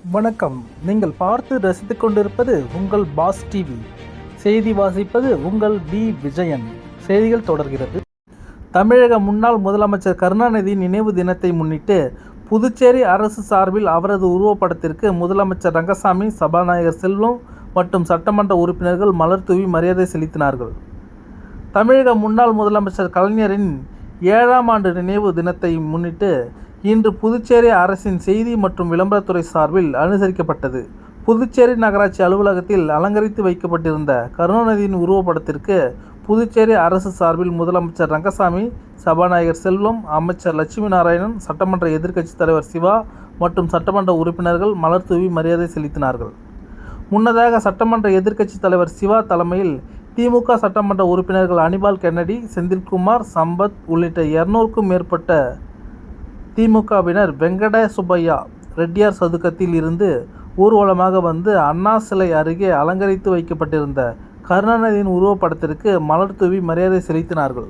வணக்கம். நீங்கள் பார்த்து ரசித்துக் கொண்டிருப்பது உங்கள் பாஸ் டிவி. செய்தி வாசிப்பது உங்கள் பி. விஜயன். செய்திகள் தொடர்கிறது. தமிழக முன்னாள் முதலமைச்சர் கருணாநிதி நினைவு தினத்தை முன்னிட்டு புதுச்சேரி அரசு சார்பில் அவரது உருவப்படத்திற்கு முதலமைச்சர் ரங்கசாமி, சபாநாயகர் செல்வம் மற்றும் சட்டமன்ற உறுப்பினர்கள் மலர் தூவி மரியாதை செலுத்தினார்கள். தமிழக முன்னாள் முதலமைச்சர் கலைஞரின் 7ஆம் ஆண்டு நினைவு தினத்தை முன்னிட்டு இன்று புதுச்சேரி அரசின் செய்தி மற்றும் விளம்பரத்துறை சார்பில் அனுசரிக்கப்பட்டது. புதுச்சேரி நகராட்சி அலுவலகத்தில் அலங்கரித்து வைக்கப்பட்டிருந்த கருணாநிதியின் உருவப்படத்திற்கு புதுச்சேரி அரசு சார்பில் முதலமைச்சர் ரங்கசாமி, சபாநாயகர் செல்வம், அமைச்சர் லட்சுமி நாராயணன், சட்டமன்ற எதிர்க்கட்சித் தலைவர் சிவா மற்றும் சட்டமன்ற உறுப்பினர்கள் மலர் தூவி மரியாதை செலுத்தினார்கள். முன்னதாக சட்டமன்ற எதிர்க்கட்சித் தலைவர் சிவா தலைமையில் திமுக சட்டமன்ற உறுப்பினர்கள் அனிபால் கென்னடி, செந்தில்குமார், சம்பத் உள்ளிட்ட 200க்கும் மேற்பட்ட திமுகவினர் வெங்கட சுப்பையா ரெட்டியார் சதுக்கத்தில் இருந்து ஊர்வலமாக வந்து அண்ணா சிலை அருகே அலங்கரித்து வைக்கப்பட்டிருந்த கருணாநிதியின் உருவப்படத்திற்கு மலர் தூவி மரியாதை செலுத்தினார்கள்.